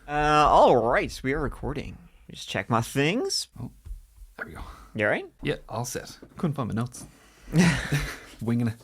All right, we are recording. Just check my things. Oh, there we go. You all right? Yeah, all set. Couldn't find my notes. Winging it.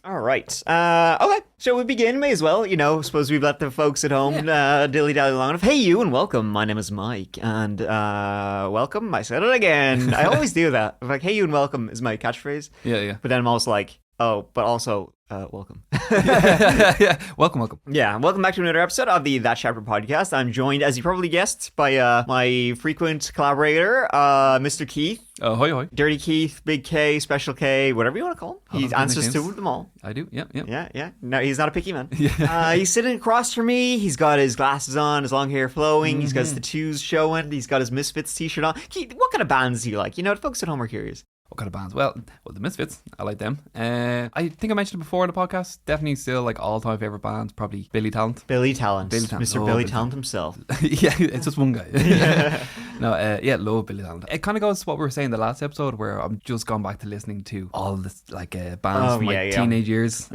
All right. Okay, shall we begin? May as well. Suppose we've let the folks at home dilly-dally long enough. Hey, you, and welcome. My name is Mike, and welcome. I said it again. I always do that. Like, hey, you, and welcome is my catchphrase. Yeah. But then I'm also like, oh, but also, welcome. Yeah. Welcome. Yeah, welcome back to another episode of the That Chapter podcast. I'm joined, as you probably guessed, by my frequent collaborator, Mr. Keith. Hoi. Dirty Keith, Big K, Special K, whatever you want to call him. He answers to them all. I do, yeah. Yeah. No, he's not a picky man. He's sitting across from me. He's got his glasses on, his long hair flowing. He's got his tattoos showing. He's got his Misfits t-shirt on. Keith, what kind of bands do you like? The folks at home are curious. What kind of bands? Well, the Misfits. I like them. I think I mentioned it before in the podcast. Definitely still like all-time favorite bands. Probably Billy Talent. Billy Talent. Mr. Billy Talent himself. Yeah, it's just one guy. Love Billy Talent. It kind of goes to what we were saying in the last episode, where I'm just gone back to listening to all this bands from my teenage years.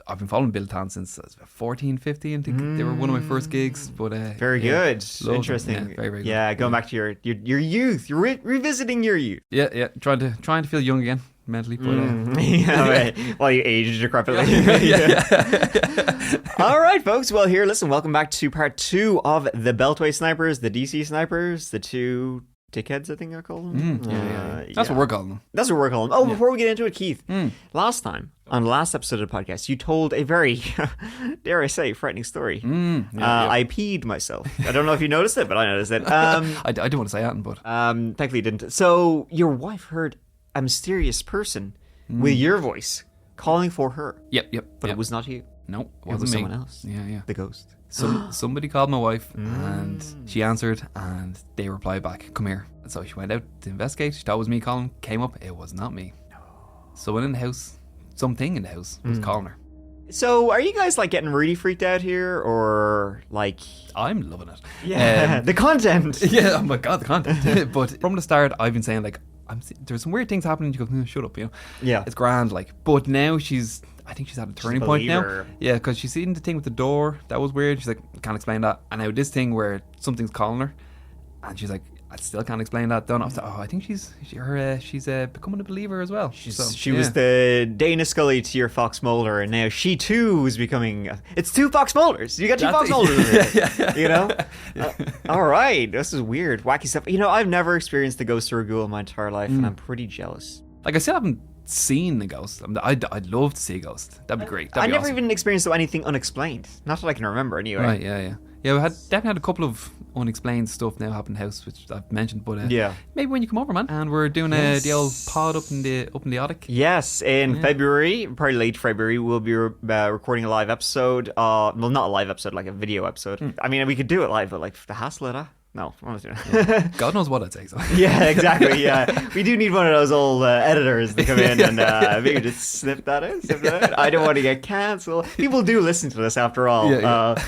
I've been following Billy Talent since I was 14, 15. I think they were one of my first gigs. But very good. Interesting. Yeah, very, very good. Yeah, going back to your youth. You're revisiting your youth. Yeah. Trying to feel young again mentally. But, right. While you age decrepitly. All right, folks. Well, here, listen. Welcome back to part 2 of the Beltway Snipers, the DC Snipers, the two dickheads, I think I call them. That's what we're calling them. That's what we're calling them. Before we get into it, Keith, last time, on the last episode of the podcast, you told a very, dare I say, frightening story. I peed myself. I don't know if you noticed it, but I noticed it. I don't want to say that, but... thankfully you didn't. So, your wife heard a mysterious person with your voice calling for her. Yep. But it was not you. No, it was wasn't me. Someone else. Yeah. The ghost. Somebody called my wife and she answered and they replied back, come here. So she went out to investigate. She thought it was me calling. Came up, it was not me. No. Someone in the house, something in the house was calling her. So are you guys like getting really freaked out here, or like... I'm loving it. Yeah, the content. Yeah, oh my God, the content. But from the start, I've been saying like, there's some weird things happening. You go, shut up, Yeah. It's grand, like. But now I think she's at a turning point now. Yeah, because she's seen the thing with the door. That was weird. She's like, can't explain that. And now this thing where something's calling her. And she's like, I still can't explain that. Don't know. I think she's becoming a believer as well. She was the Dana Scully to your Fox Mulder, and now she too is becoming... It's 2 Fox Mulders. You got 2 Fox Mulders. Yeah. All right. This is weird. Wacky stuff. I've never experienced the ghost of Ragul in my entire life, and I'm pretty jealous. Like, I still haven't seen the ghost. I'd love to see a ghost. That'd be great. I never even experienced anything unexplained. Not that I can remember anyway. Right, yeah. Yeah, we definitely had a couple of unexplained stuff now happen in the house, which I've mentioned, but maybe when you come over, man, and we're doing the old pod up in the attic. Yes, in February, probably late February, we'll be recording a live episode. Well, not a live episode, like a video episode. I mean, we could do it live, but like the hassle of that. No, I'm not doing it. God knows what I'd say. So. Yeah, exactly. Yeah, we do need one of those old editors to come in and maybe just snip that out. I don't want to get cancelled. People do listen to this after all. Yeah.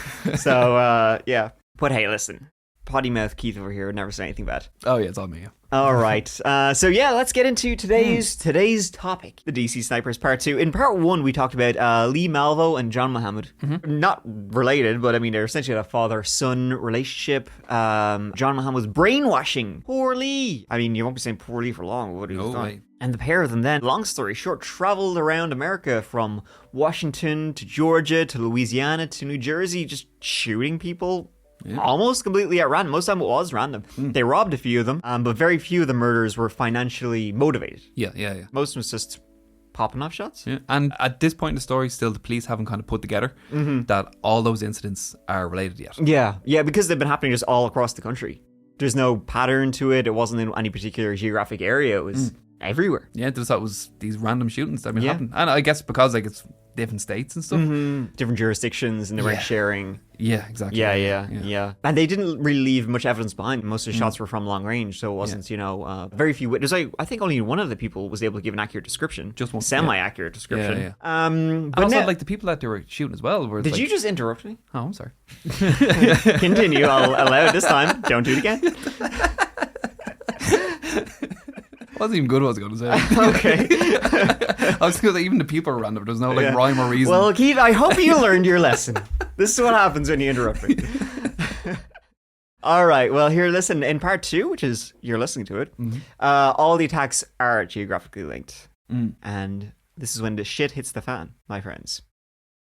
But hey, listen, potty mouth Keith over here would never say anything bad. Oh yeah, it's all me. Yeah. All right. Let's get into today's topic, the DC Snipers Part 2. In Part 1, we talked about Lee Malvo and John Muhammad. Not related, but I mean, they're essentially a father-son relationship. John Muhammad was brainwashing poor Lee. I mean, you won't be saying poor Lee for long. What he was doing. And the pair of them then, long story short, traveled around America from Washington to Georgia to Louisiana to New Jersey, just shooting people. Yeah. Almost completely at random. Most of the time it was random. They robbed a few of them, but very few of the murders were financially motivated. Yeah. Most of them was just popping off shots. Yeah. And at this point in the story, still the police haven't kind of put together that all those incidents are related yet. Yeah, because they've been happening just all across the country. There's no pattern to it. It wasn't in any particular geographic area. It was everywhere. Yeah, just thought it was these random shootings that have been happening. And I guess because like it's different states and stuff. Different jurisdictions, and they weren't sharing. Yeah, exactly. Yeah. And they didn't really leave much evidence behind. Most of the shots were from long range, so it wasn't, very few witnesses. I think only one of the people was able to give an accurate description. Just one. Semi-accurate description. Yeah. But also, like, the people that they were shooting as well were... Did you just interrupt me? Oh, I'm sorry. Continue. I'll allow it this time. Don't do it again. Wasn't even good what I was going to say. Okay. I was going to say even the people are random. There's no rhyme or reason. Well, Keith, I hope you learned your lesson. This is what happens when you interrupt me. All right. Well, here, listen. In part 2, which is you're listening to it, all the attacks are geographically linked. And this is when the shit hits the fan, my friends.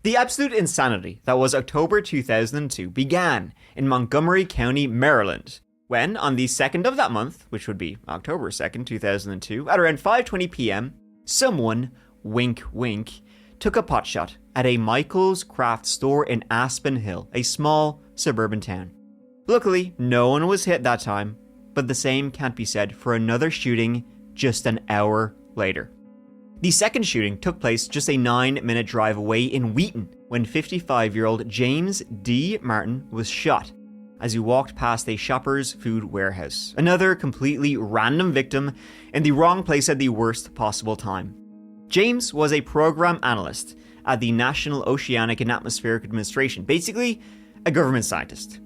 The absolute insanity that was October 2002 began in Montgomery County, Maryland, when on the 2nd of that month, which would be October 2nd, 2002, at around 5:20 p.m., someone, wink wink, took a potshot at a Michael's Craft store in Aspen Hill, a small suburban town. Luckily, no one was hit that time, but the same can't be said for another shooting just an hour later. The second shooting took place just a 9-minute drive away in Wheaton when 55-year-old James D. Martin was shot as he walked past a Shoppers Food warehouse. Another completely random victim in the wrong place at the worst possible time. James was a program analyst at the National Oceanic and Atmospheric Administration, basically a government scientist.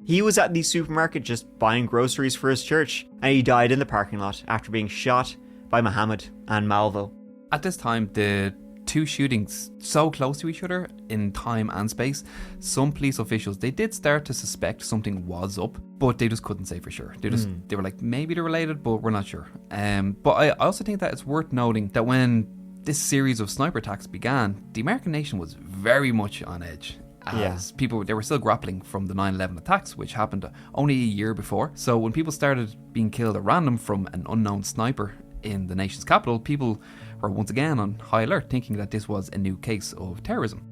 He was at the supermarket just buying groceries for his church, and he died in the parking lot after being shot by Mohammed and Malvo. At this time, the two shootings so close to each other in time and space, some police officials, they did start to suspect something was up, but they just couldn't say for sure. They were like, maybe they're related, but we're not sure. But I also think that it's worth noting that when this series of sniper attacks began, the American nation was very much on edge. As people, they were still grappling from the 9/11 attacks, which happened only a year before. So when people started being killed at random from an unknown sniper in the nation's capital, people were once again on high alert, thinking that this was a new case of terrorism.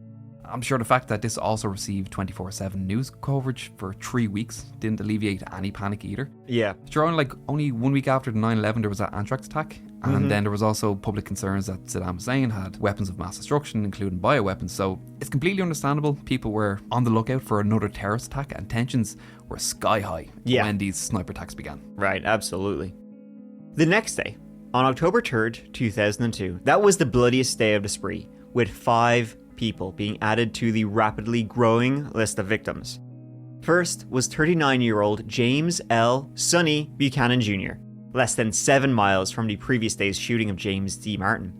I'm sure the fact that this also received 24/7 news coverage for 3 weeks didn't alleviate any panic either. Yeah. During only 1 week after the 9/11, there was that anthrax attack, and then there was also public concerns that Saddam Hussein had weapons of mass destruction, including bioweapons. So it's completely understandable people were on the lookout for another terrorist attack, and tensions were sky high when these sniper attacks began. Right, absolutely. The next day, on October 3rd, 2002, that was the bloodiest day of the spree, with 5 people being added to the rapidly growing list of victims. First was 39-year-old James L. Sonny Buchanan Jr., less than 7 miles from the previous day's shooting of James D. Martin.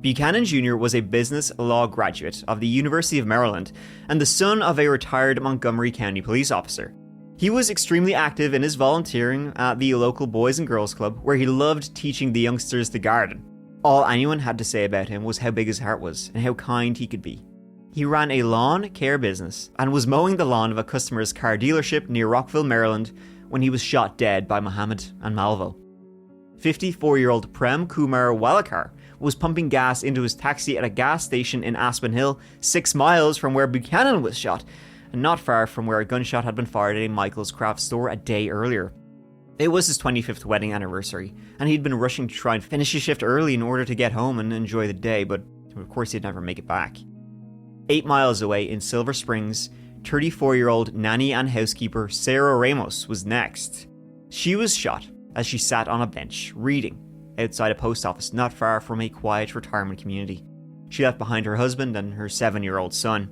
Buchanan Jr. was a business law graduate of the University of Maryland and the son of a retired Montgomery County police officer. He was extremely active in his volunteering at the local Boys and Girls Club, where he loved teaching the youngsters to garden. All anyone had to say about him was how big his heart was and how kind he could be. He ran a lawn care business and was mowing the lawn of a customer's car dealership near Rockville, Maryland, when he was shot dead by Mohammed and Malvo. 54-year-old Prem Kumar Walekar was pumping gas into his taxi at a gas station in Aspen Hill, 6 miles from where Buchanan was shot, and not far from where a gunshot had been fired at a Michael's Craft store a day earlier. It was his 25th wedding anniversary, and he'd been rushing to try and finish his shift early in order to get home and enjoy the day, but of course he'd never make it back. 8 miles away in Silver Springs, 34-year-old nanny and housekeeper Sarah Ramos was next. She was shot as she sat on a bench, reading, outside a post office not far from a quiet retirement community. She left behind her husband and her 7-year-old son.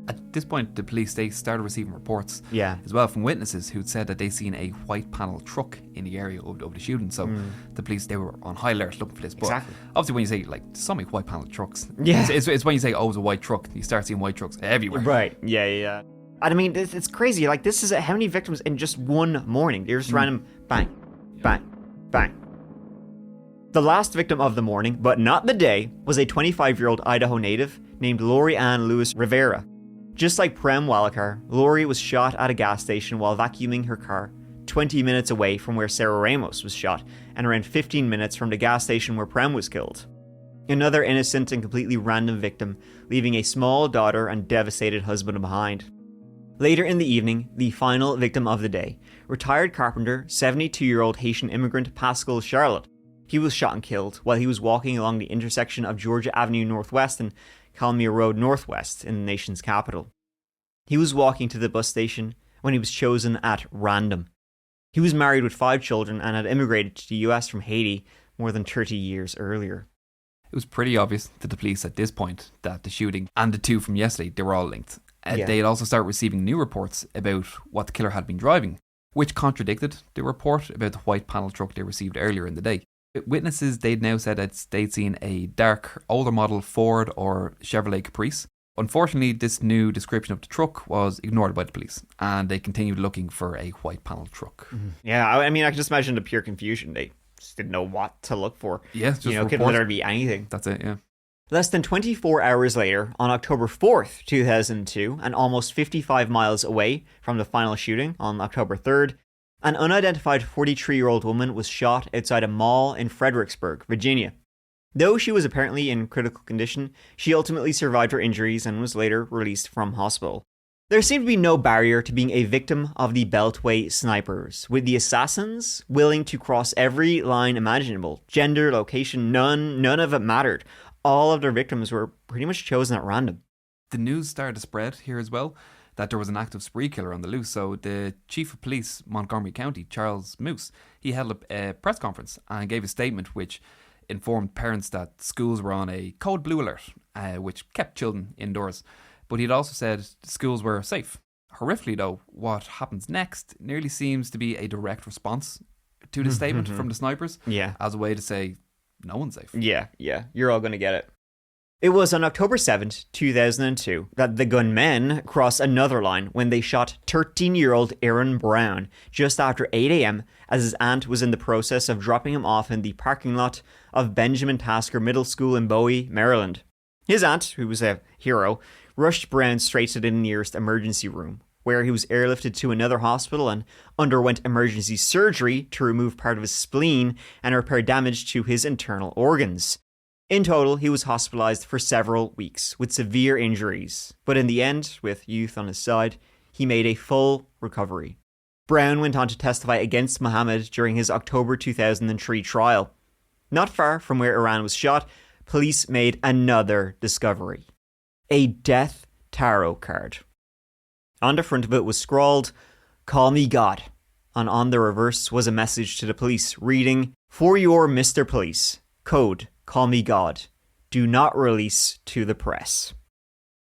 At this point, the police, they started receiving reports as well from witnesses who'd said that they'd seen a white panel truck in the area of the shooting. So the police, they were on high alert looking for this. But obviously when you say, so many white panel trucks, it's when you say, it's a white truck, you start seeing white trucks everywhere. Right, yeah. And I mean, it's crazy. This is how many victims in just one morning? They're just random bang, bang, bang. The last victim of the morning, but not the day, was a 25-year-old Idaho native named Lori Ann Lewis Rivera. Just like Prem Walekar, Lori was shot at a gas station while vacuuming her car, 20 minutes away from where Sarah Ramos was shot, and around 15 minutes from the gas station where Prem was killed. Another innocent and completely random victim, leaving a small daughter and devastated husband behind. Later in the evening, the final victim of the day, retired carpenter, 72-year-old Haitian immigrant Pascal Charlotte. He was shot and killed while he was walking along the intersection of Georgia Avenue Northwest and Calmere Road Northwest in the nation's capital. He was walking to the bus station when he was chosen at random. He was married with 5 children and had immigrated to the US from Haiti more than 30 years earlier. It was pretty obvious to the police at this point that the shooting and the 2 from yesterday, they were all linked. They had also started receiving new reports about what the killer had been driving, which contradicted the report about the white panel truck they received earlier in the day. Witnesses, they'd now said that they'd seen a dark, older model Ford or Chevrolet Caprice, Unfortunately, this new description of the truck was ignored by the police, and they continued looking for a white panel truck. Yeah, I mean, I can just imagine the pure confusion. They just didn't know what to look for. Yeah, just it could literally be anything. That's it, yeah. Less than 24 hours later, on October 4th, 2002, and almost 55 miles away from the final shooting on October 3rd, an unidentified 43-year-old woman was shot outside a mall in Fredericksburg, Virginia. Though she was apparently in critical condition, she ultimately survived her injuries and was later released from hospital. There seemed to be no barrier to being a victim of the Beltway snipers, with the assassins willing to cross every line imaginable. Gender, location, none of it mattered. All of their victims were pretty much chosen at random. The news started to spread here as well that there was an active spree killer on the loose. So the chief of police, Montgomery County, Charles Moose, he held a press conference and gave a statement which informed parents that schools were on a code blue alert, which kept children indoors. But he'd also said schools were safe. Horrifically though, what happens next nearly seems to be a direct response to the statement from the snipers. Yeah. As a way to say, no one's safe. Yeah, you're all going to get it. It was on October 7th, 2002, that the gunmen crossed another line when they shot 13-year-old Aaron Brown just after 8 a.m. as his aunt was in the process of dropping him off in the parking lot of Benjamin Tasker Middle School in Bowie, Maryland. His aunt, who was a hero, rushed Brown straight to the nearest emergency room, where he was airlifted to another hospital and underwent emergency surgery to remove part of his spleen and repair damage to his internal organs. In total, he was hospitalized for several weeks with severe injuries, but in the end, with youth on his side, he made a full recovery. Brown went on to testify against Mohammed during his October 2003 trial. Not far from where Iran was shot, police made another discovery: a death tarot card. On the front of it was scrawled, "Call me God," and on the reverse was a message to the police reading, "For your Mr. Police, code, call me God. Do not release to the press."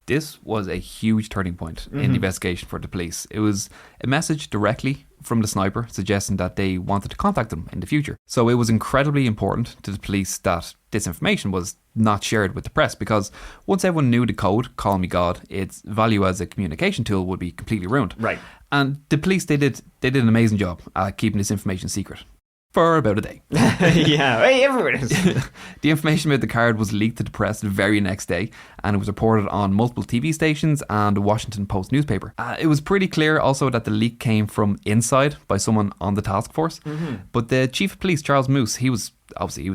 This was a huge turning point in the investigation for the police. It was a message directly from the sniper suggesting that they wanted to contact them in the future. So it was incredibly important to the police that this information was not shared with the press, because once everyone knew the code, Call Me God, its value as a communication tool would be completely ruined. Right. And the police, they did an amazing job at keeping this information secret. For about a day. Yeah, hey, everyone is. The information about the card was leaked to the press the very next day, and it was reported on multiple TV stations and the Washington Post newspaper. It was pretty clear also that the leak came from inside by someone on the task force. But the chief of police, Charles Moose, he was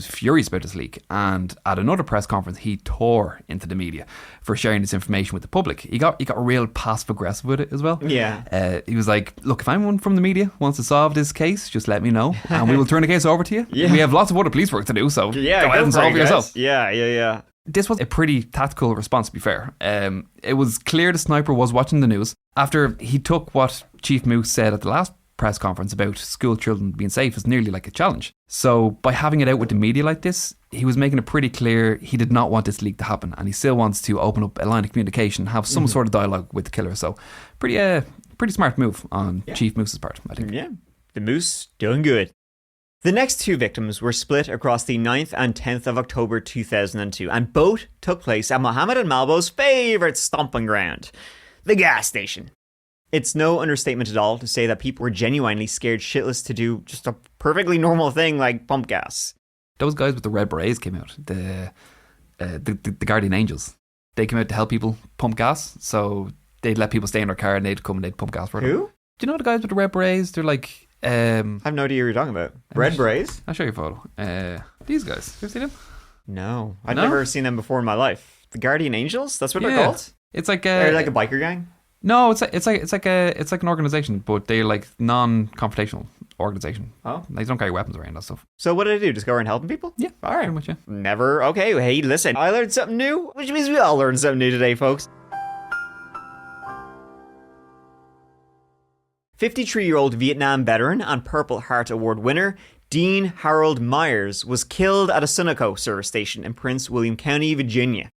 furious about this leak, and at another press conference he tore into the media for sharing this information with the public. He got real passive aggressive with it as well. Yeah. He was like, "Look, if anyone from the media wants to solve this case, just let me know and we will turn the case over to you. Yeah. We have lots of other police work to do, so go ahead and solve it yourself." Yeah. This was a pretty tactical response, to be fair. It was clear the sniper was watching the news. After he took what Chief Moose said at the last press conference about school children being safe as nearly like a challenge. So by having it out with the media like this, he was making it pretty clear he did not want this leak to happen, and he still wants to open up a line of communication, have some sort of dialogue with the killer. So pretty smart move on Chief Moose's part, I think. Yeah, the Moose doing good. The next two victims were split across the 9th and 10th of October 2002, and both took place at Mohammed and Malbo's favourite stomping ground, the gas station. It's no understatement at all to say that people were genuinely scared shitless to do just a perfectly normal thing like pump gas. Those guys with the red berets came out, the Guardian Angels. They came out to help people pump gas, so they'd let people stay in their car and they'd come and they'd pump gas for them. Who? Do you know the guys with the red berets? They're like... I have no idea what you're talking about. Red berets? I'll show you a photo. These guys. You ever seen them? No. I've never seen them before in my life. The Guardian Angels? That's what they're called? It's like they're like a biker gang? No, it's like an organization, but they're like non-confrontational organization. Oh, they don't carry weapons around and stuff. So what do they do? Just go around helping people? Yeah, all right. Pretty much, yeah. Never. Okay. Hey, listen, I learned something new, which means we all learned something new today, folks. 53-year-old Vietnam veteran and Purple Heart Award winner Dean Harold Myers was killed at a Sunoco service station in Prince William County, Virginia.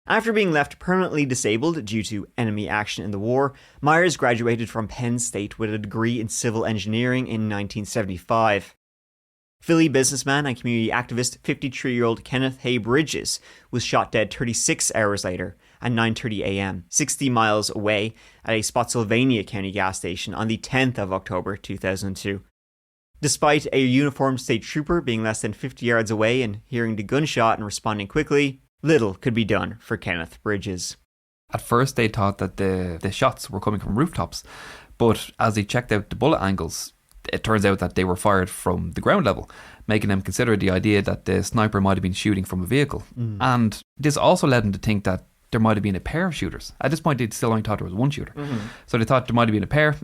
After being left permanently disabled due to enemy action in the war, Myers graduated from Penn State with a degree in civil engineering in 1975. Philly businessman and community activist 53-year-old Kenneth Hay Bridges was shot dead 36 hours later at 9:30 a.m., 60 miles away at a Spotsylvania County gas station on the 10th of October 2002. Despite a uniformed state trooper being less than 50 yards away and hearing the gunshot and responding quickly, little could be done for Kenneth Bridges. At first, they thought that the shots were coming from rooftops, but as they checked out the bullet angles, it turns out that they were fired from the ground level, making them consider the idea that the sniper might have been shooting from a vehicle. And this also led them to think that there might have been a pair of shooters. At this point, they still only thought there was one shooter. So they thought there might have been a pair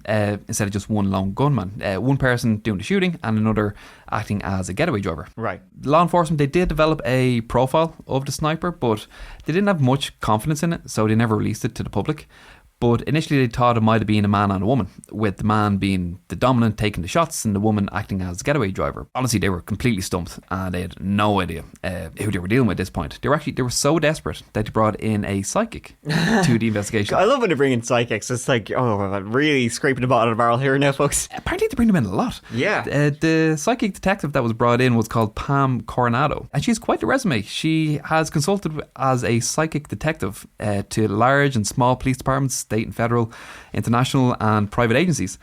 instead of just one lone gunman. One person doing the shooting and another acting as a getaway driver. Right. Law enforcement, they did develop a profile of the sniper, but they didn't have much confidence in it, so they never released it to the public. But initially they thought it might have been a man and a woman, with the man being the dominant taking the shots and the woman acting as a getaway driver. Honestly, they were completely stumped and they had no idea who they were dealing with at this point. They were so desperate that they brought in a psychic to the investigation. I love when they bring in psychics. It's like, I'm really scraping the bottom of the barrel here now, folks. Apparently they bring them in a lot. Yeah. The psychic detective that was brought in was called Pam Coronado, and she's quite the resume. She has consulted as a psychic detective to large and small police departments, state and federal, international and private agencies.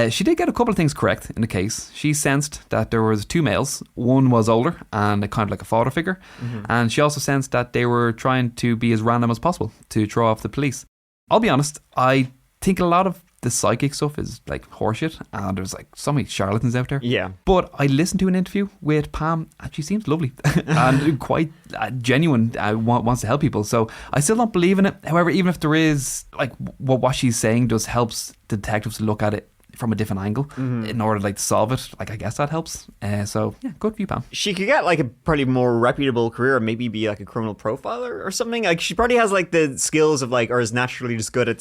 She did get a couple of things correct in the case. She sensed that there was two males. One was older and kind of like a father figure. And she also sensed that they were trying to be as random as possible to throw off the police. I'll be honest, I think a lot of the psychic stuff is like horseshit, and there's like so many charlatans out there. Yeah. But I listened to an interview with Pam and she seems lovely and quite genuine, wants to help people. So I still don't believe in it. However, even if there is, like, what she's saying just helps the detectives look at it from a different angle in order to solve it. Like, I guess that helps. So yeah, good for you, Pam. She could get like a probably more reputable career, maybe be like a criminal profiler or something. Like, she probably has like the skills of like, or is naturally just good at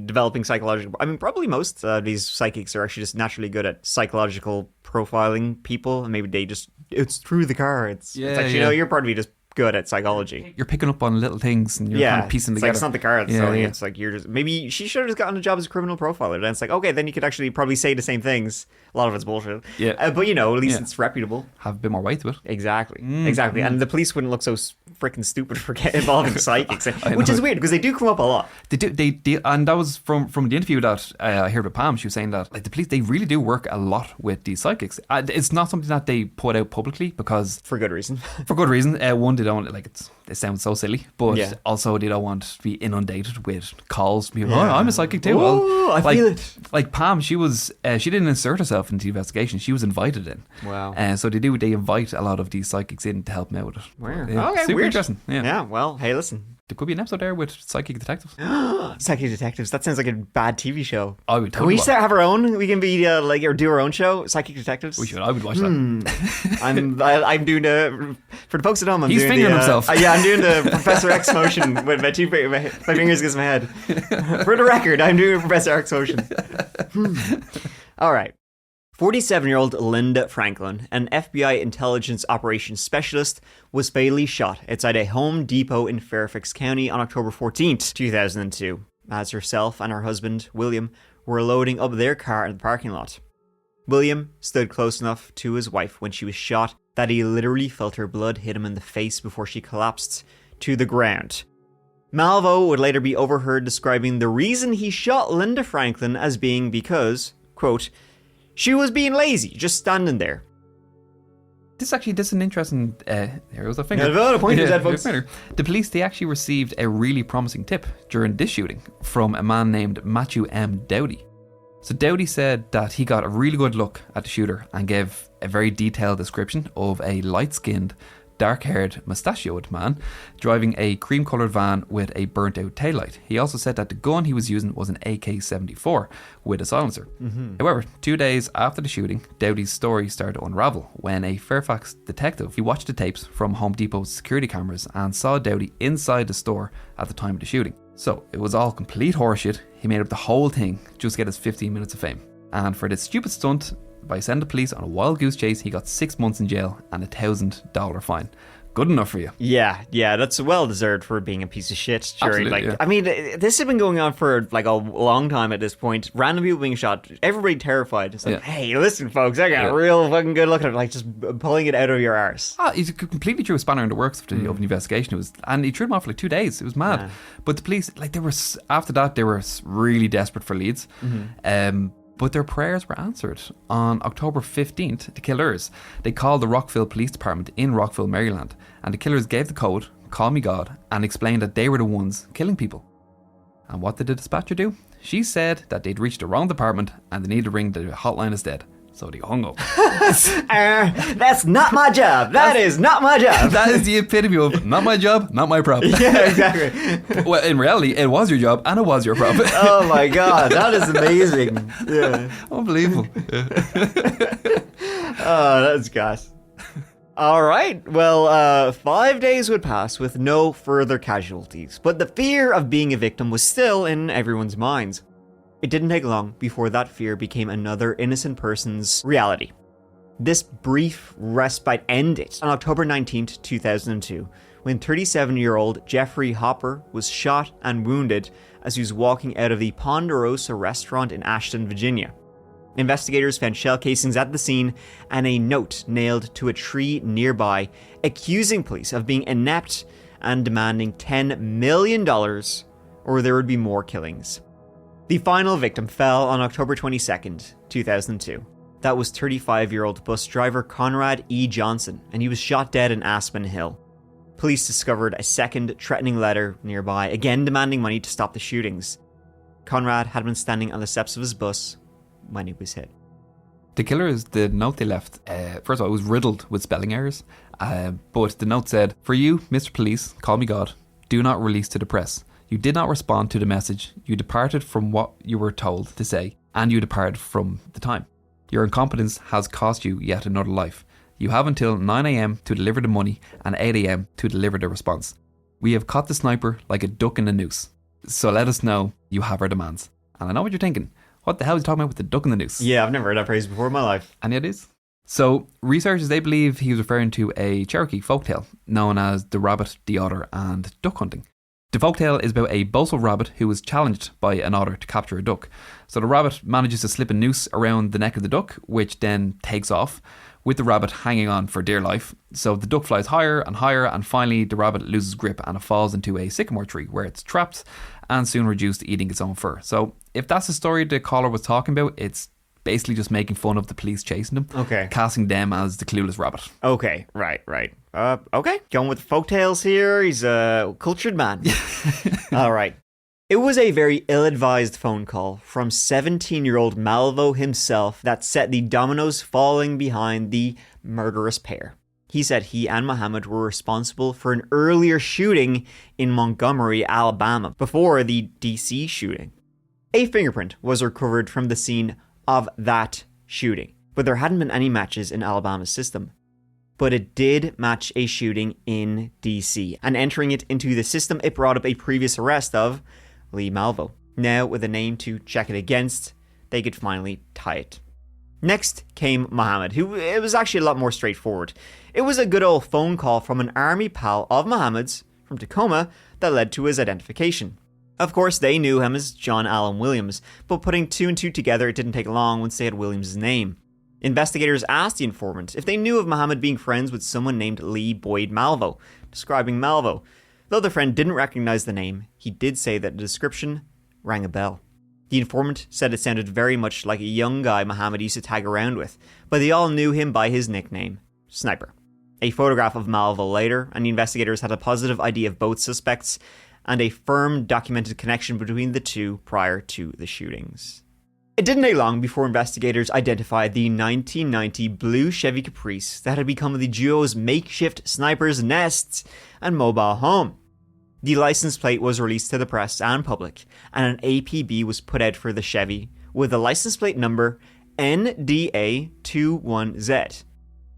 developing psychological. I mean, probably most of these psychics are actually just naturally good at psychological profiling people, and maybe it's through the cards. It's actually, you're probably just good at psychology. You're picking up on little things and you're kind of piecing together. Like, it's not the cards. It's like you're just, maybe she should have just gotten a job as a criminal profiler. Then it's like, okay, then you could actually probably say the same things. A lot of it's bullshit. Yeah. But at least it's reputable. Have a bit more weight to it. Exactly. And the police wouldn't look so freaking stupid for involving psychics, which is weird because they do come up a lot. They do, and that was from the interview that I heard with Pam. She was saying that like the police, they really do work a lot with these psychics. It's not something that they put out publicly because for good reason. One, they don't like it sounds so silly, but also they don't want to be inundated with calls from people. I'm a psychic too. Ooh, I feel it. Like Pam, she didn't insert herself into the investigation. She was invited in. Wow. So they invite a lot of these psychics in to help them out with it. Weird. Okay, super interesting. Yeah. Well, hey, listen. There could be an episode there with psychic detectives. Psychic detectives. That sounds like a bad TV show. I would. Can we start have our own? We can be or do our own show, Psychic Detectives. We should. I would watch that. I'm doing for the folks at home. He's doing fingering himself. I'm doing the Professor X motion with my fingers against my head. For the record, I'm doing a Professor X motion. All right. 47-year-old Linda Franklin, an FBI intelligence operations specialist, was fatally shot outside a Home Depot in Fairfax County on October 14th, 2002, as herself and her husband, William, were loading up their car in the parking lot. William stood close enough to his wife when she was shot that he literally felt her blood hit him in the face before she collapsed to the ground. Malvo would later be overheard describing the reason he shot Linda Franklin as being because, quote, she was being lazy, just standing there. This is an interesting. Here goes a finger. The police, they actually received a really promising tip during this shooting from a man named Matthew M. Dowdy. So Dowdy said that he got a really good look at the shooter and gave a very detailed description of a light-skinned, dark-haired, mustachioed man driving a cream-coloured van with a burnt-out taillight. He also said that the gun he was using was an AK-74 with a silencer. However, 2 days after the shooting, Dowdy's story started to unravel when a Fairfax detective, he watched the tapes from Home Depot's security cameras and saw Dowdy inside the store at the time of the shooting. So it was all complete horseshit. He made up the whole thing just to get his 15 minutes of fame. And for this stupid stunt, by sending the police on a wild goose chase, he got 6 months in jail and a $1,000 fine. good enough for you. Yeah, that's well deserved for being a piece of shit. Absolutely, yeah. I mean, this has been going on for like a long time at this point. Random people being shot, everybody terrified. It's like, hey, listen, folks, I got a real fucking good look at it. Like just pulling it out of your arse. He completely threw a spanner in the works of the investigation. And he threw him off for like 2 days. It was mad. Yeah. But the police, like, after that, they were really desperate for leads. But their prayers were answered. On October 15th, the killers, they called the Rockville Police Department in Rockville, Maryland, and the killers gave the code, "Call me God," and explained that they were the ones killing people. And what did the dispatcher do? She said that they'd reached the wrong department and they needed to ring the hotline instead. So they hung up. That's not my job. That is not my job. That is the epitome of not my job, not my problem. Yeah, exactly. Well, in reality, it was your job and it was your problem. Oh my God, that is amazing. Yeah. Unbelievable. Oh, that's gas. All right. Well, 5 days would pass with no further casualties, but the fear of being a victim was still in everyone's minds. It didn't take long before that fear became another innocent person's reality. This brief respite ended on October 19th, 2002, when 37-year-old Jeffrey Hopper was shot and wounded as he was walking out of the Ponderosa restaurant in Ashton, Virginia. Investigators found shell casings at the scene and a note nailed to a tree nearby, accusing police of being inept and demanding $10 million, or there would be more killings. The final victim fell on October 22nd, 2002. That was 35-year-old bus driver Conrad E. Johnson, and he was shot dead in Aspen Hill. Police discovered a second threatening letter nearby, again demanding money to stop the shootings. Conrad had been standing on the steps of his bus when he was hit. The killers, the note they left, first of all, it was riddled with spelling errors, but the note said, "For you, Mr. Police, call me God, do not release to the press. You did not respond to the message. You departed from what you were told to say, and you departed from the time. Your incompetence has cost you yet another life. You have until 9 a.m. to deliver the money and 8 a.m. to deliver the response. We have caught the sniper like a duck in a noose. So let us know you have our demands." And I know what you're thinking. What the hell is he talking about with the duck in the noose? Yeah, I've never heard that phrase before in my life. And it is. So researchers, they believe he was referring to a Cherokee folktale known as The Rabbit, the Otter and Duck Hunting. The folktale is about a boastful rabbit who was challenged by an otter to capture a duck. So the rabbit manages to slip a noose around the neck of the duck, which then takes off, with the rabbit hanging on for dear life. So the duck flies higher, and finally the rabbit loses grip and it falls into a sycamore tree where it's trapped and soon reduced to eating its own fur. So if that's the story the caller was talking about, it's basically just making fun of the police chasing him. Okay. Casting them as the clueless rabbit. Okay, right. Okay, going with folktales here. He's a cultured man. All right. It was a very ill-advised phone call from 17-year-old Malvo himself that set the dominoes falling behind the murderous pair. He said he and Muhammad were responsible for an earlier shooting in Montgomery, Alabama, before the DC shooting. A fingerprint was recovered from the scene of that shooting, but there hadn't been any matches in Alabama's system. But it did match a shooting in DC, and entering it into the system, it brought up a previous arrest of Lee Malvo. Now, with a name to check it against, they could finally tie it. Next came Muhammad, who it was actually a lot more straightforward. It was a good old phone call from an army pal of Muhammad's from Tacoma that led to his identification. Of course, they knew him as John Allen Williams, but putting two and two together, it didn't take long once they had Williams' name. Investigators asked the informant if they knew of Muhammad being friends with someone named Lee Boyd Malvo, describing Malvo. Though the friend didn't recognize the name, he did say that the description rang a bell. The informant said it sounded very much like a young guy Muhammad used to tag around with, but they all knew him by his nickname, Sniper. A photograph of Malvo later, and the investigators had a positive idea of both suspects, and a firm documented connection between the two prior to the shootings. It didn't take long before investigators identified the 1990 blue Chevy Caprice that had become the duo's makeshift sniper's nest and mobile home. The license plate was released to the press and public, and an APB was put out for the Chevy with the license plate number NDA21Z.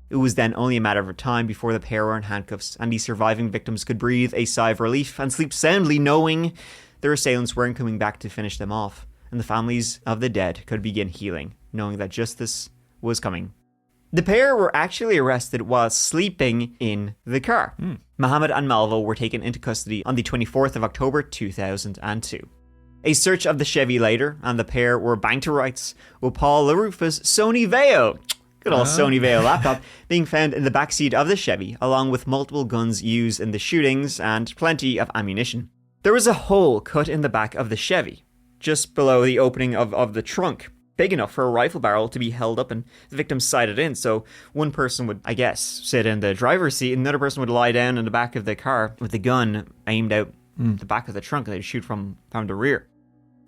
It was then only a matter of time before the pair were in handcuffs and the surviving victims could breathe a sigh of relief and sleep soundly knowing their assailants weren't coming back to finish them off, and the families of the dead could begin healing, knowing that justice was coming The pair were actually arrested while sleeping in the car. Mohammed and Malvo were taken into custody on the 24th of October 2002. A search of the Chevy later, and the pair were banged to rights, with Paul LaRufa's Sony Vaio, good old Sony Vaio laptop, being found in the backseat of the Chevy, along with multiple guns used in the shootings and plenty of ammunition. There was a hole cut in the back of the Chevy, just below the opening of the trunk, big enough for a rifle barrel to be held up and the victim sighted in. So one person would, I guess, sit in the driver's seat and another person would lie down in the back of the car with the gun aimed out the back of the trunk and they'd shoot from the rear.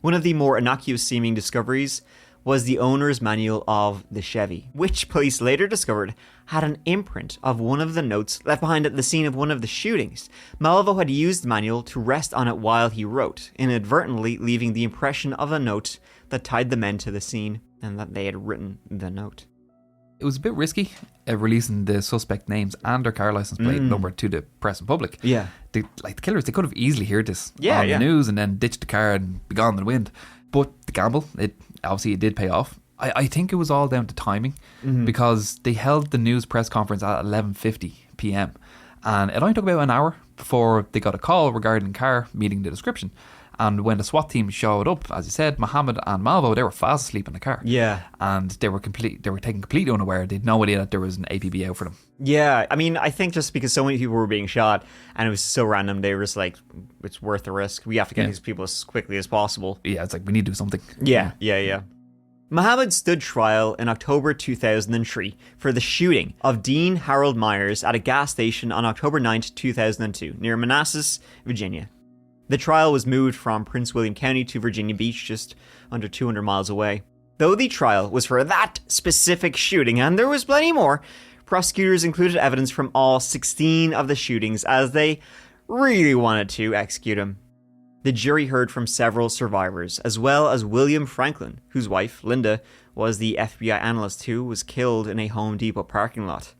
One of the more innocuous seeming discoveries was the owner's manual of the Chevy, which police later discovered had an imprint of one of the notes left behind at the scene of one of the shootings. Malvo had used the manual to rest on it while he wrote, inadvertently leaving the impression of a note that tied the men to the scene and that they had written the note. It was a bit risky releasing the suspect names and their car license plate number to the press and public. Yeah. The killers, they could have easily heard this on the news and then ditched the car and be gone in the wind. But the gamble, it did pay off. I think it was all down to timing because they held the news press conference at 11:50 p.m. and it only took about an hour before they got a call regarding the car meeting the description. And when the SWAT team showed up, as you said, Mohammed and Malvo, they were fast asleep in the car. Yeah. And they were taken completely unaware. They had no idea that there was an APB out for them. Yeah. I mean, I think just because so many people were being shot and it was so random, they were just like, it's worth the risk. We have to get these people as quickly as possible. Yeah, it's like, we need to do something. Yeah. Mohammed stood trial in October 2003 for the shooting of Dean Harold Myers at a gas station on October 9th, 2002, near Manassas, Virginia. The trial was moved from Prince William County to Virginia Beach, just under 200 miles away. Though the trial was for that specific shooting, and there was plenty more, prosecutors included evidence from all 16 of the shootings as they really wanted to execute him. The jury heard from several survivors, as well as William Franklin, whose wife, Linda, was the FBI analyst who was killed in a Home Depot parking lot.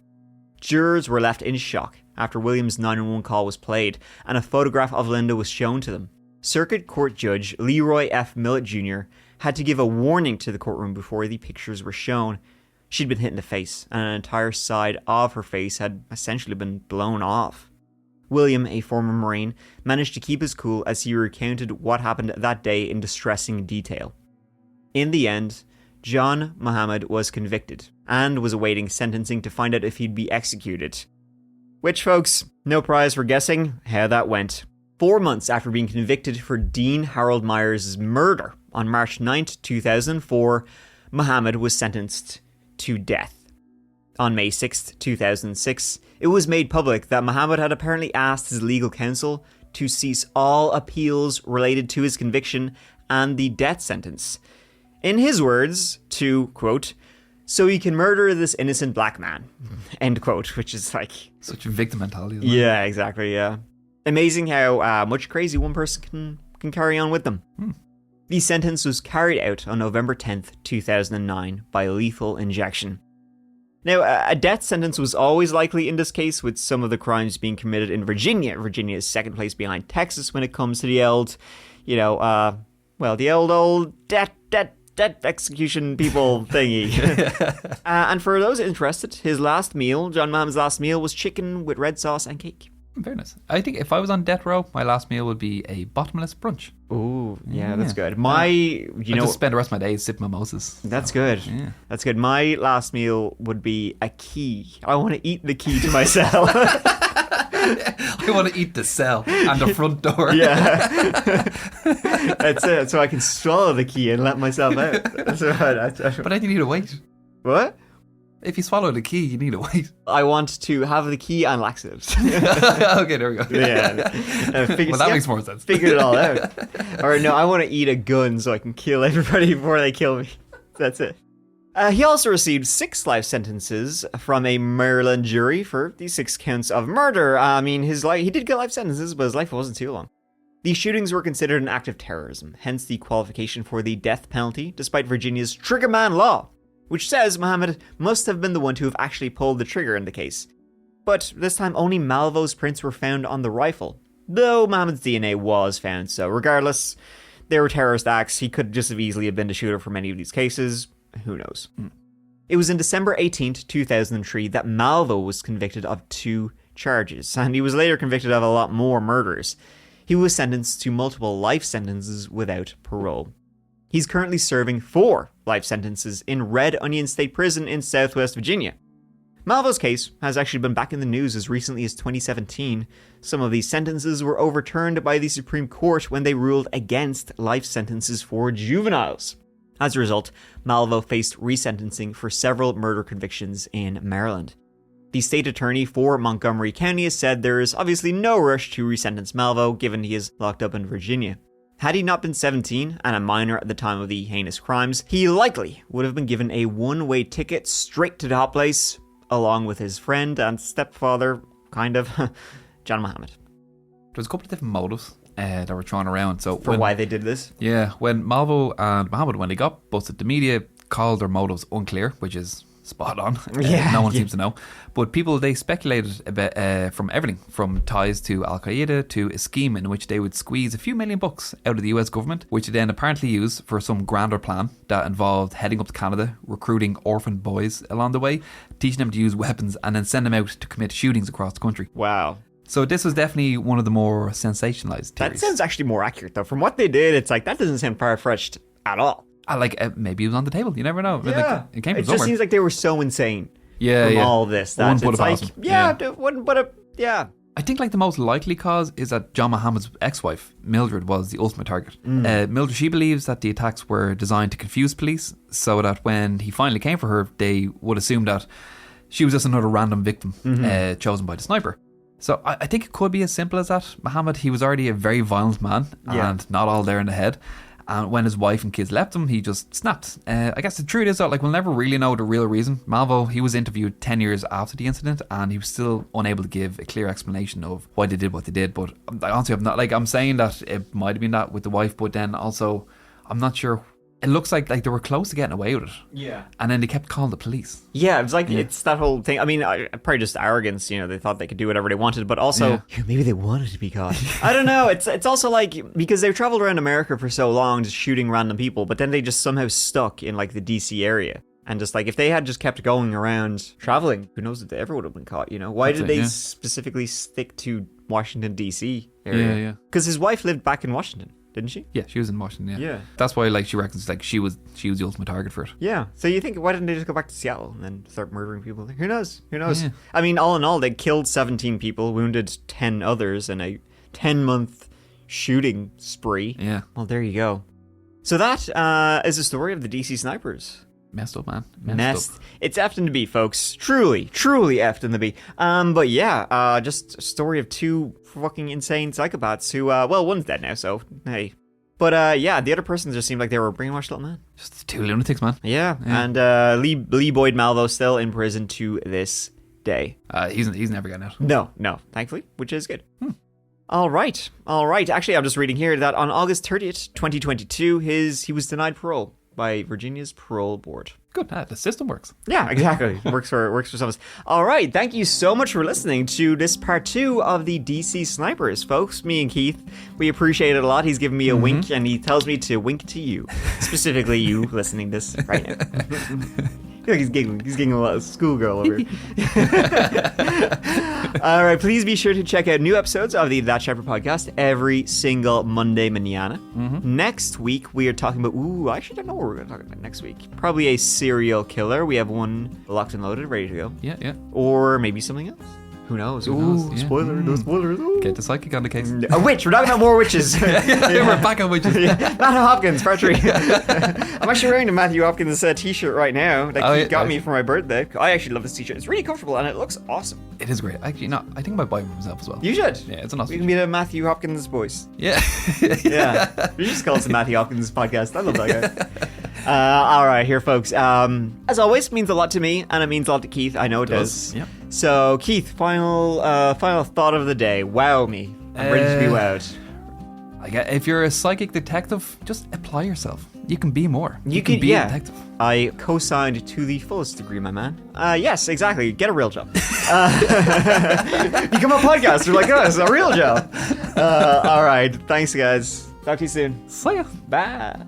Jurors were left in shock after William's 911 call was played and a photograph of Linda was shown to them. Circuit Court Judge Leroy F. Millett Jr. had to give a warning to the courtroom before the pictures were shown. She'd been hit in the face, and an entire side of her face had essentially been blown off. William, a former Marine, managed to keep his cool as he recounted what happened that day in distressing detail. In the end, John Mohammed was convicted and was awaiting sentencing to find out if he'd be executed. Which, folks, no prize for guessing how that went. 4 months after being convicted for Dean Harold Myers' murder on March 9th, 2004, Mohammed was sentenced to death. On May 6th, 2006, it was made public that Mohammed had apparently asked his legal counsel to cease all appeals related to his conviction and the death sentence. In his words, to, quote, so he can murder this innocent black man, end quote, which is like... Such a victim mentality, isn't it? Yeah, exactly, yeah. Amazing how much crazy one person can carry on with them. The sentence was carried out on November 10th, 2009 by lethal injection. Now, a death sentence was always likely in this case, with some of the crimes being committed in Virginia. Virginia is second place behind Texas when it comes to the old, the old death execution people thingy. And for those interested, his last meal, John Mohammed's last meal, was chicken with red sauce and cake. Very nice. I think if I was on death row, my last meal would be a bottomless brunch. Ooh, yeah, that's good. I just spend the rest of my days sipping mimosas. That's good. Yeah. That's good. My last meal would be a key. I want to eat the key to my cell. I want to eat the cell and the front door. Yeah. That's it. So I can swallow the key and let myself out. That's right. But then you need to wait. What? If you swallow the key, you need to wait. I want to have the key and laxatives. Okay, there we go. Yeah. That makes more sense. Figure it all out. Or no, I want to eat a gun so I can kill everybody before they kill me. That's it. He also received 6 life sentences from a Maryland jury for the 6 counts of murder. I mean, he did get life sentences, but his life wasn't too long. These shootings were considered an act of terrorism, hence the qualification for the death penalty, despite Virginia's triggerman law, which says Mohammed must have been the one to have actually pulled the trigger in the case. But this time only Malvo's prints were found on the rifle, though Mohammed's DNA was found, so regardless, they were terrorist acts. He could just have easily have been the shooter for many of these cases. Who knows? It was in December 18th, 2003 that Malvo was convicted of 2 charges, and he was later convicted of a lot more murders. He was sentenced to multiple life sentences without parole. He's currently serving 4 life sentences in Red Onion State Prison in Southwest Virginia. Malvo's case has actually been back in the news as recently as 2017. Some of these sentences were overturned by the Supreme Court when they ruled against life sentences for juveniles. As a result, Malvo faced resentencing for several murder convictions in Maryland. The state attorney for Montgomery County has said there is obviously no rush to resentence Malvo given he is locked up in Virginia. Had he not been 17 and a minor at the time of the heinous crimes, he likely would have been given a one-way ticket straight to the hot place, along with his friend and stepfather, kind of, John Muhammad. There's a couple of different motives that were thrown around. So why they did this? Yeah, when Malvo and Muhammad, when they got busted, the media called their motives unclear, which is spot on. No one seems to know. But people, they speculated about from everything, from ties to Al-Qaeda to a scheme in which they would squeeze a few $million out of the US government, which they then apparently use for some grander plan that involved heading up to Canada, recruiting orphaned boys along the way, teaching them to use weapons, and then send them out to commit shootings across the country. Wow. So this was definitely one of the more sensationalized theories. That sounds actually more accurate, though. From what they did, it's like, that doesn't sound far-fetched at all. Maybe it was on the table. You never know. Yeah. Like, it came from It somewhere. just seems like they were so insane from all this. That wouldn't put it's it like, past them. yeah. I think like the most likely cause is that John Muhammad's ex-wife, Mildred, was the ultimate target. Mildred, she believes that the attacks were designed to confuse police so that when he finally came for her, they would assume that she was just another random victim chosen by the sniper. So I think it could be as simple as that. Muhammad, he was already a very violent man and not all there in the head. And when his wife and kids left him, he just snapped. I guess the truth is that we'll never really know the real reason. Malvo, he was interviewed 10 years after the incident, and he was still unable to give a clear explanation of why they did what they did. But honestly, I'm saying that it might have been that with the wife, but then also I'm not sure. It looks like they were close to getting away with it. Yeah. And then they kept calling the police. Yeah, it was like, it's that whole thing. I mean, probably just arrogance, they thought they could do whatever they wanted, but also, maybe they wanted to be caught. I don't know. It's also like, because they've traveled around America for so long just shooting random people, but then they just somehow stuck in like the DC area. And just like, if they had just kept going around traveling, who knows if they ever would have been caught, Why did they specifically stick to Washington, DC area? Yeah. Because his wife lived back in Washington. Didn't she? Yeah, she was in Washington, Yeah. That's why she reckons she was the ultimate target for it. Yeah. So you think, why didn't they just go back to Seattle and then start murdering people? Who knows? Yeah. I mean, all in all, they killed 17 people, wounded 10 others in a 10-month shooting spree. Yeah. Well, there you go. So that is the story of the DC snipers. Messed up, man. Messed up. It's effed in the B, folks. Truly effed in the B. But yeah, just a story of 2 fucking insane psychopaths who, one's dead now, so hey. But yeah, the other person just seemed like they were a brainwashed little man. Just 2 lunatics, man. Yeah. And Lee Boyd Malvo still in prison to this day. He's never getting out. No, thankfully, which is good. All right. Actually, I'm just reading here that on August 30th, 2022, he was denied parole by Virginia's parole board. Good. The system works. Yeah, exactly. works for some of us. All right. Thank you so much for listening to this part 2 of the DC Snipers, folks. Me and Keith, we appreciate it a lot. He's giving me a wink, and he tells me to wink to you, specifically you listening this right now. He's giggling. He's giggling a lot of schoolgirl over here. All right. Please be sure to check out new episodes of the That Shepherd podcast every single Monday manana. Next week, we are talking about... Ooh, I actually don't know what we're going to talk about next week. Probably a serial killer. We have one locked and loaded, ready to go. Yeah. Or maybe something else. Who knows? Ooh, Yeah. spoiler. No spoilers. Ooh. Get the psychic on the case. A witch. We're talking about more witches. We're back on witches. Matthew Hopkins, part 3. I'm actually wearing a Matthew Hopkins t-shirt right now that he got me for my birthday. I actually love this t-shirt. It's really comfortable and it looks awesome. It is great. Actually, no, I think I might buy it for myself as well. You should. Yeah, it's an awesome. We can be the Matthew Hopkins boys. Yeah. Yeah. We should just call it the Matthew Hopkins podcast. I love that guy. All right, here, folks. As always, it means a lot to me, and it means a lot to Keith. I know it does. Yep. So, Keith, final thought of the day. Wow me. I'm ready to be wowed. If you're a psychic detective, just apply yourself. You can be more. You can be a detective. I co-signed to the fullest degree, my man. Yes, exactly. Get a real job. Become a podcaster like us. A real job. All right. Thanks, guys. Talk to you soon. See ya. Bye.